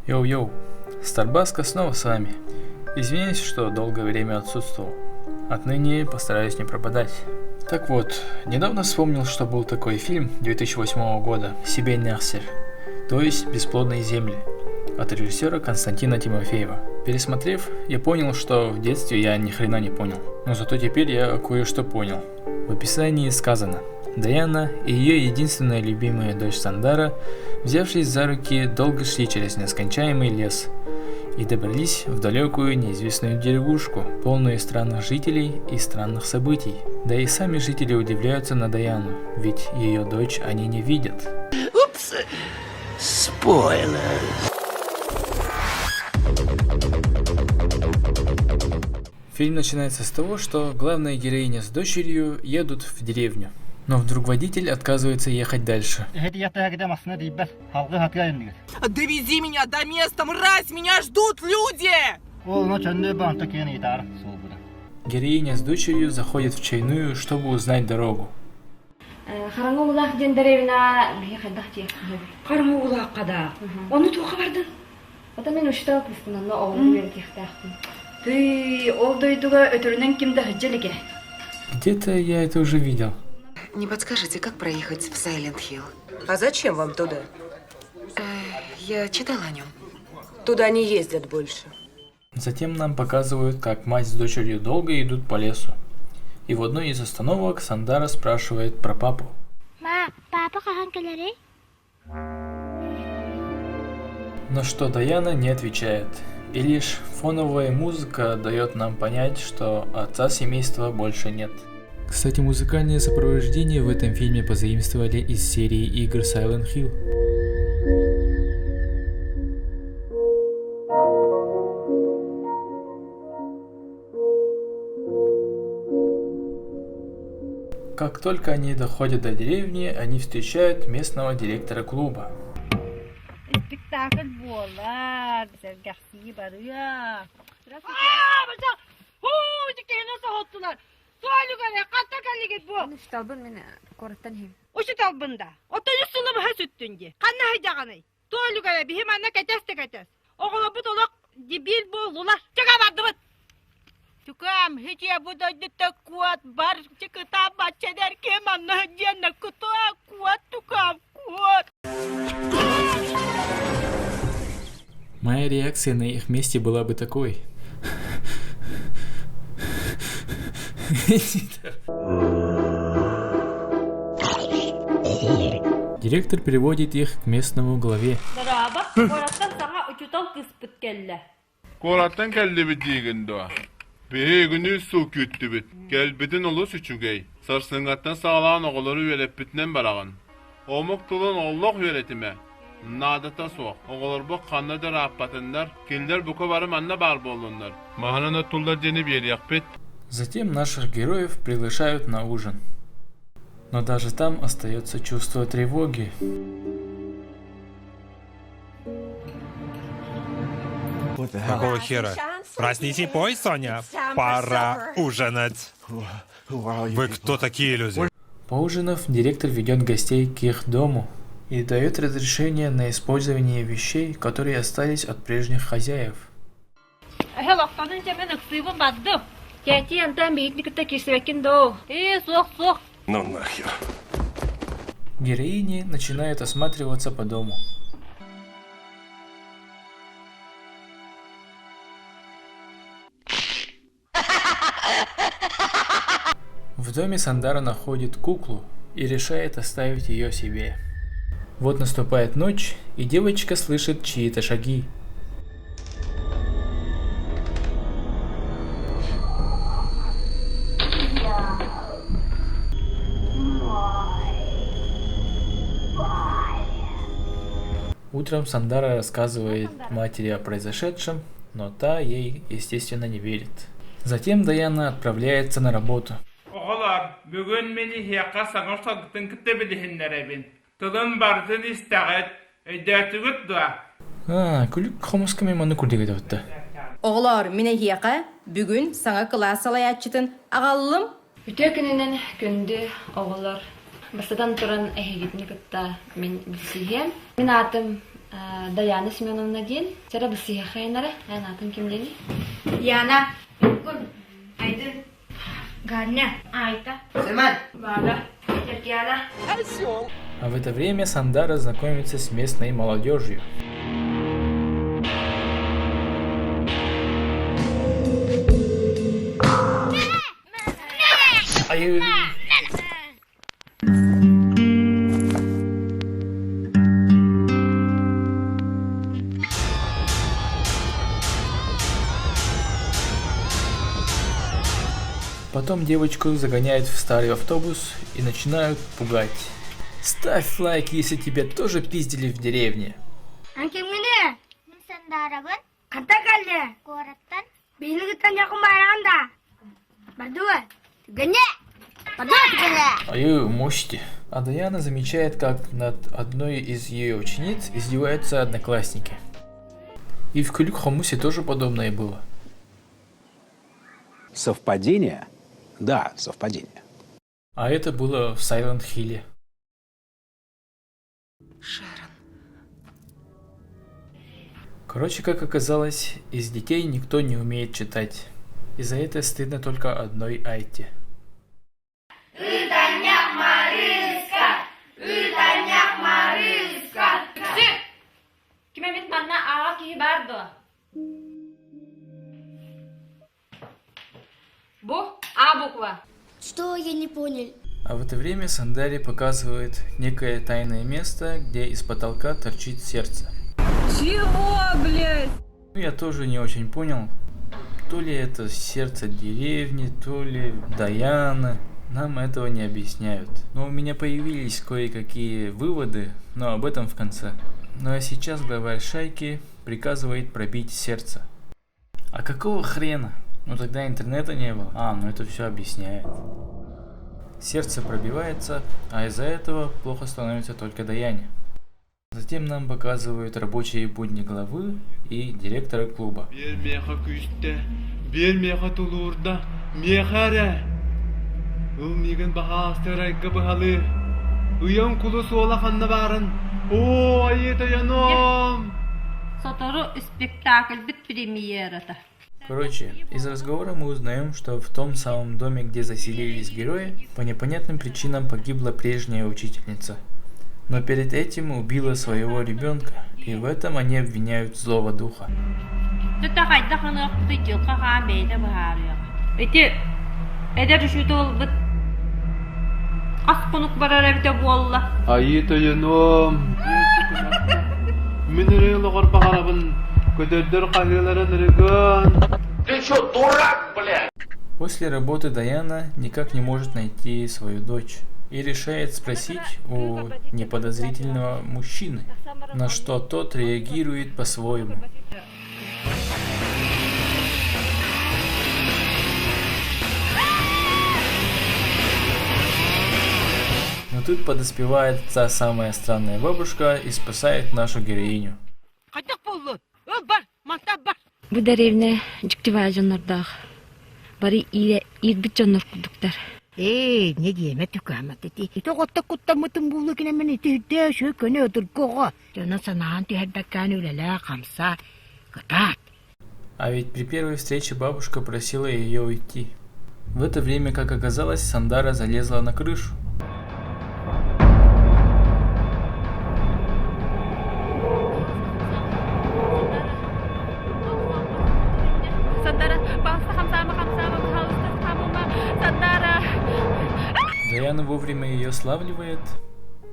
Йоу-йоу, Старбаска снова с вами. Извиняюсь, что долгое время отсутствовал. Отныне постараюсь не пропадать. Так вот, недавно вспомнил, что был такой фильм 2008 года «Себе Нерсер», то есть «Бесплодные земли», от режиссера Константина Тимофеева. Пересмотрев, я понял, что в детстве я ни хрена не понял. Но зато теперь я кое-что понял. В описании сказано: Даяна и ее единственная любимая дочь Сандара, взявшись за руки, долго шли через нескончаемый лес и добрались в далекую неизвестную деревушку, полную странных жителей и странных событий. Да и сами жители удивляются на Даяну, ведь ее дочь они не видят. Упс! Спойлер! Фильм начинается с того, что главная героиня с дочерью едут в деревню. Но вдруг водитель отказывается ехать дальше. Довези меня до места, мразь! Меня ждут люди! Героиня с дочерью заходит в чайную, чтобы узнать дорогу. Где-то я это уже видел. Не подскажете, как проехать в Сайленд-Хилл? А зачем вам туда? Я читала о нем. Туда не ездят больше. Затем нам показывают, как мать с дочерью долго идут по лесу. И в одной из остановок Сандара спрашивает про папу. На что Даяна не отвечает. И лишь фоновая музыка дает нам понять, что отца семейства больше нет. Кстати, музыкальное сопровождение в этом фильме позаимствовали из серии игр Silent Hill. Как только они доходят до деревни, они встречают местного директора клуба. Моя реакция на их месте была бы такой. Директор переводит их к местному главе. Korattan keldi bitiğinde. Bir günü su küttü bit. Gelbidin olu süçügey. Sarsıngattan sağlayan oğulları verip bitnen barağın. Omuk tulun oğluk veretime. Nadata soğuk. Oğullar bu kanlı da rahatlatınlar. Killer bu kavarım anna barba olunlar. Mahanana tullar cenib yeri yakbet. Затем наших героев приглашают на ужин. Но даже там остается чувство тревоги. Какого хера? Проснись пой, Соня. Пора ужинать. Вы кто такие люди? Поужинав, директор ведет гостей к их дому и дает разрешение на использование вещей, которые остались от прежних хозяев. Ну нахер. Героини начинают осматриваться по дому. В доме Сандара находит куклу и решает оставить ее себе. Вот наступает ночь, и девочка слышит чьи-то шаги. Утром Сандара рассказывает матери о произошедшем, но та ей, естественно, не верит. Затем Даяна отправляется на работу. Oğular, bugün beni hiyaka sanar sadıktın kıtta bilihinlere bin. Tılın barzın istağıt, ödətügüt dua. Күлік қомысқа меманы күрдегі өтті. Оғлар, мене хияқа, бүгін саңа класс алаятчытын ағалым. Үтө күнінен күнді оғылар. Басадан тұран әйгетіні күтті мен білсейгем. Мен атым Даяна Семеновна ден. Сера бысыя хайнара. Атын ким дени? Яна. Айдын. Ганя. Айта. Сыман! Вала. Яна. А в это время Сандара знакомится с местной молодежью. Ай. Потом девочку загоняют в старый автобус и начинают пугать. Ставь лайк, если тебя тоже пиздили в деревне. Аю, мощи. А Даяна замечает, как над одной из ее учениц издеваются одноклассники. И в Кулик Хомусе тоже подобное было. Совпадение? Да, совпадение. А это было в Сайленд Хилле. Шерон. Короче, как оказалось, из детей никто не умеет читать. И за это стыдно только одной Айти. Буква. Что? Я не понял. А в это время Сандаре показывает некое тайное место, где из потолка торчит сердце. Чего, блядь? Ну, я тоже не очень понял, то ли это сердце деревни, то ли Даяна. Нам этого не объясняют. Но у меня появились кое-какие выводы, но об этом в конце. Ну а сейчас главарь шайки приказывает пробить сердце. А какого хрена? Ну тогда интернета не было. Ну это все объясняет. Сердце пробивается, а из-за этого плохо становится только Даяне. Затем нам показывают рабочие будни главы и директора клуба. Короче, из разговора мы узнаем, что в том самом доме, где заселились герои, по непонятным причинам погибла прежняя учительница. Но перед этим убила своего ребенка, и в этом они обвиняют злого духа. Ты что, дурак, блядь? После работы Даяна никак не может найти свою дочь и решает спросить у неподозрительного мужчины, на что тот реагирует по-своему. Но тут подоспевает та самая странная бабушка и спасает нашу героиню. Бу деревне жиктивай жоннордах. Бары иле ирбит жоннор курдуктар. Не деме түкәмәт ити. Итоготта куттамытын булы кине мен итте шө көне туркога. Жана санаан тиһәддәккән үләлә камса. Катат. А ведь при первой встрече бабушка просила ее уйти. В это время, как оказалось, Сандара залезла на крышу. Даяна вовремя ее славливает.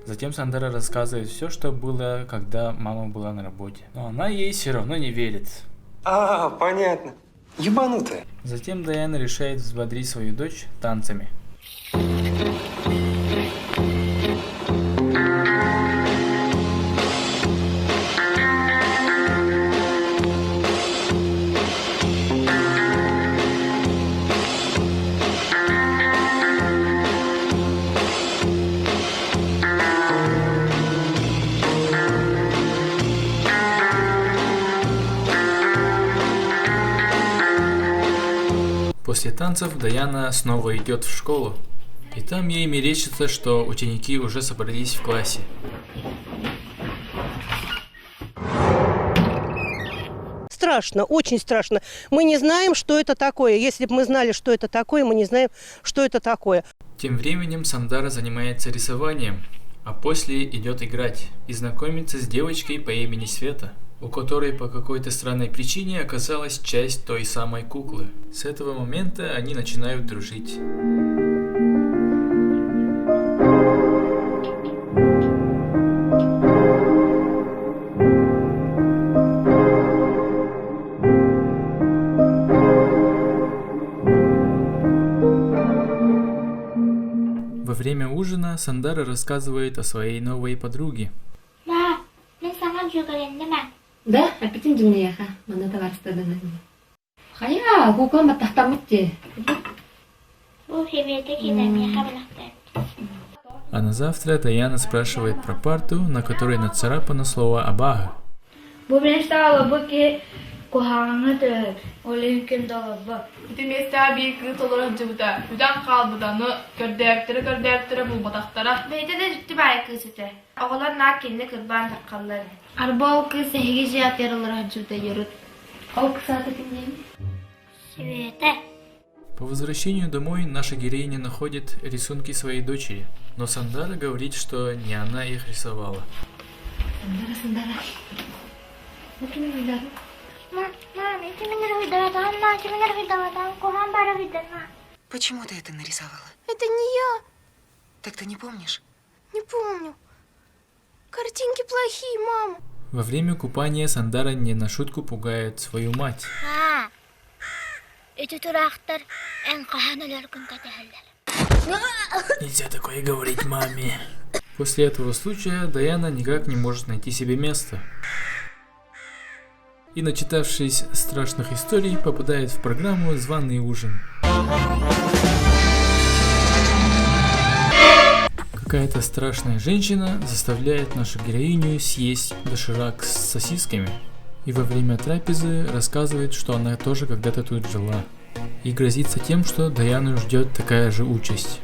Затем Сандара рассказывает все, что было, когда мама была на работе. Но она ей все равно не верит. Понятно. Ебанутая. Затем Даяна решает взбодрить свою дочь танцами. После танцев Даяна снова идет в школу, и там ей мерещится, что ученики уже собрались в классе. страшно, очень страшно. Мы не знаем, что это такое. Если бы мы знали, что это такое, мы не знаем, что это такое. Тем временем Сандара занимается рисованием, а после идет играть и знакомится с девочкой по имени Света, у которой по какой-то странной причине оказалась часть той самой куклы. С этого момента они начинают дружить. Во время ужина Сандара рассказывает о своей новой подруге. Да, аппетит жумнияха. Мана таварстадан. Хая, гука матахтамутти. А на завтра Даяна спрашивает про парту, на которой нацарапано слово «Абага». По возвращению домой наша героиня находит рисунки своей дочери, но Сандара говорит, что не она их рисовала. Сандара. Почему ты это нарисовала? Это не я. Так ты не помнишь? Не помню. Картинки плохие, мама. Во время купания Сандара не на шутку пугает свою мать. Нельзя такое говорить маме. После этого случая Даяна никак не может найти себе места. И, начитавшись страшных историй, попадает в программу «Званый ужин». Какая-то страшная женщина заставляет нашу героиню съесть доширак с сосисками. И во время трапезы рассказывает, что она тоже когда-то тут жила. И грозится тем, что Даяну ждет такая же участь.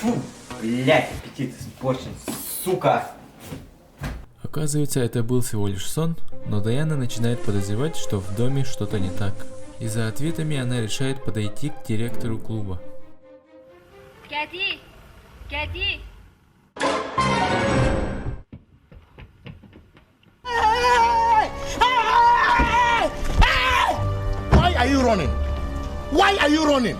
Фу, блядь, аппетит испорчен, сука! Оказывается, это был всего лишь сон, но Даяна начинает подозревать, что в доме что-то не так. И за ответами она решает подойти к директору клуба. Кэти! Why are you running? Why are you running?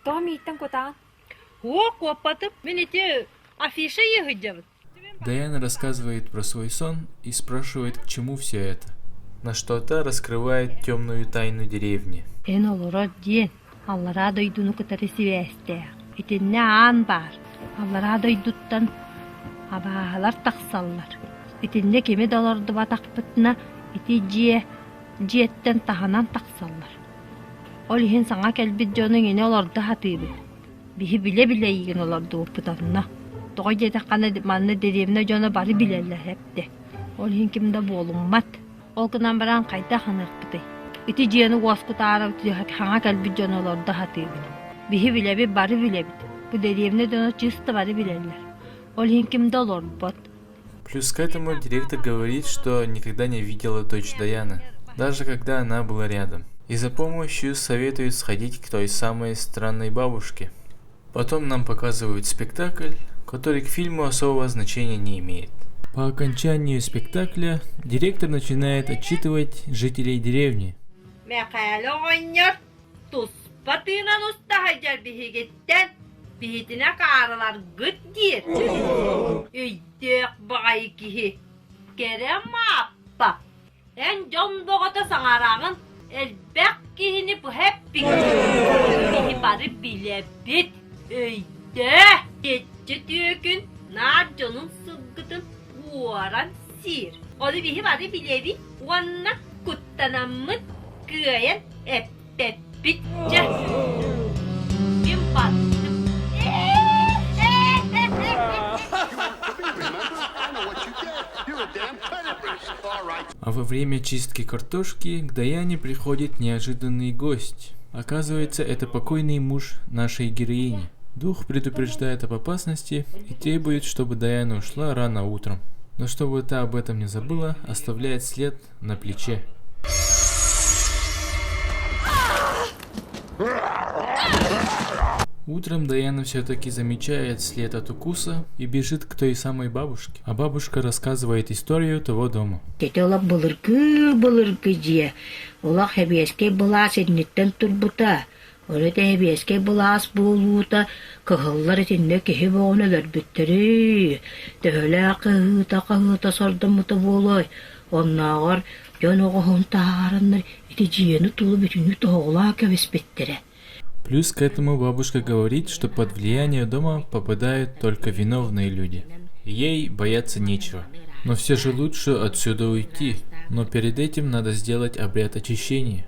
Томи, там кота. Даяна рассказывает про свой сон и спрашивает, к чему все это. На что та раскрывает темную тайну деревни. Bihi bile yiyin olardı opputanına. Doğru takana manna derevne jona bari bileller hepti. Olhin kimde bolunmat. Olkunan baran kayta hanırpıdı. İti jiyani waskutara hanga kalbi jona olardı hatibi. Bihi bile bari bile. Bu derevne jona чисто bari bileller. Olhin kimde olurbat. Плюс к этому директор говорит, что никогда не видела дочь Даяны, даже когда она была рядом. И за помощью советует сходить к той самой странной бабушке. Потом нам показывают спектакль, который к фильму особого значения не имеет. По окончанию спектакля директор начинает отчитывать жителей деревни. Öyde gece düğün naconun sıgıdın uğran sir. Onu bihi bari bilevi vanna kuttanamın güyen epte bitce. Bin battım. А во время чистки картошки к Даяне приходит неожиданный гость. Оказывается, это покойный муж нашей героини. Дух предупреждает об опасности и требует, чтобы Дайана ушла рано утром. Но чтобы та об этом не забыла, оставляет след на плече. Утром Дайана все-таки замечает след от укуса и бежит к той самой бабушке. А бабушка рассказывает историю того дома. Orada hebeske bulas buluta, kahıllar içinde kihi boğuneler bittiri. Töhle kıhıta sordumuta bolay. Onnalar yonuğun taharanlar iticiğini tulu bütünü toğla kevis bittiri. Плюс к этому бабушка говорит, что под влияние дома попадают только виновные люди. Ей бояться нечего. Но все же лучше отсюда уйти. Но перед этим надо сделать обряд очищения.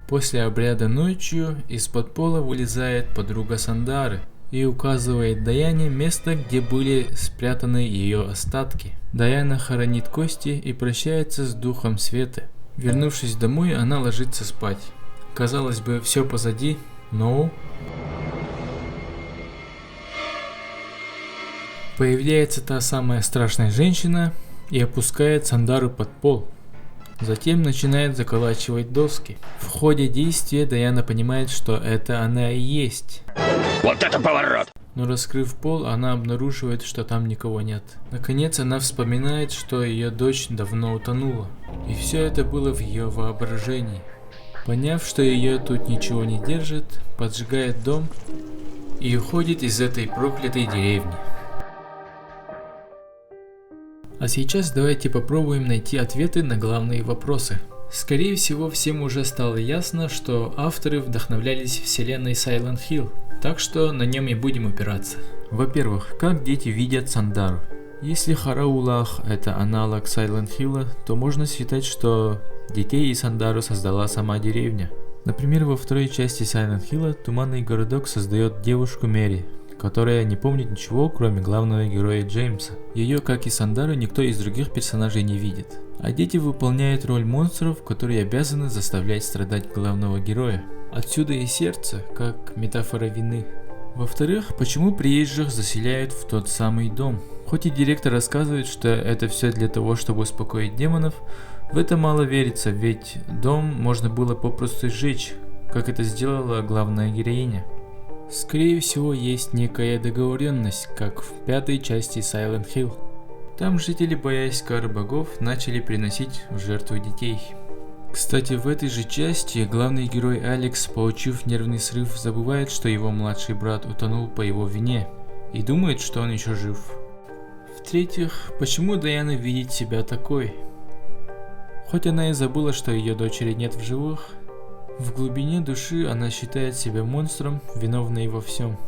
После обряда ночью из-под пола вылезает подруга Сандары и указывает Даяне место, где были спрятаны ее остатки. Даяна хоронит кости и прощается с духом Светы. Вернувшись домой, она ложится спать. Казалось бы, все позади, но... Появляется та самая страшная женщина и опускает Сандару под пол. Затем начинает заколачивать доски. В ходе действия Даяна понимает, что это она и есть. Вот это поворот! Но раскрыв пол, она обнаруживает, что там никого нет. Наконец она вспоминает, что ее дочь давно утонула. И все это было в ее воображении. Поняв, что ее тут ничего не держит, поджигает дом и уходит из этой проклятой деревни. А сейчас давайте попробуем найти ответы на главные вопросы. Скорее всего, всем уже стало ясно, что авторы вдохновлялись вселенной Silent Hill, так что на нем и будем опираться. Во-первых, как дети видят Сандару? Если Хараулах это аналог Silent Hill, то можно считать, что детей и Сандару создала сама деревня. Например, во второй части Silent Hill туманный городок создает девушку Мэри, которая не помнит ничего, кроме главного героя Джеймса. Ее, как и Сандару, никто из других персонажей не видит. А дети выполняют роль монстров, которые обязаны заставлять страдать главного героя. Отсюда и сердце, как метафора вины. Во-вторых, почему приезжих заселяют в тот самый дом? Хоть и директор рассказывает, что это все для того, чтобы успокоить демонов, в это мало верится, ведь дом можно было попросту сжечь, как это сделала главная героиня. Скорее всего, есть некая договоренность, как в пятой части Silent Hill. Там жители, боясь кары богов, начали приносить в жертву детей. Кстати, в этой же части главный герой Алекс, получив нервный срыв, забывает, что его младший брат утонул по его вине, и думает, что он еще жив. В-третьих, почему Даяна видит себя такой? Хоть она и забыла, что ее дочери нет в живых, в глубине души она считает себя монстром, виновной во всем.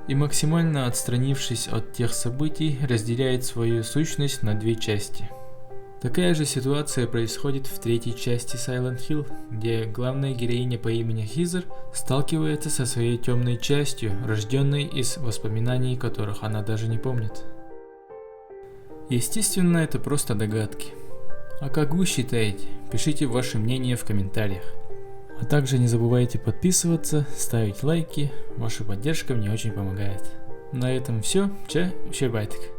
И максимально отстранившись от тех событий, разделяет свою сущность на две части. Такая же ситуация происходит в третьей части Silent Hill, где главная героиня по имени Хизер сталкивается со своей темной частью, рожденной из воспоминаний, которых она даже не помнит. Естественно, это просто догадки. А как вы считаете? Пишите ваше мнение в комментариях. А также не забывайте подписываться, ставить лайки, ваша поддержка мне очень помогает. На этом все, ча, щербайтик.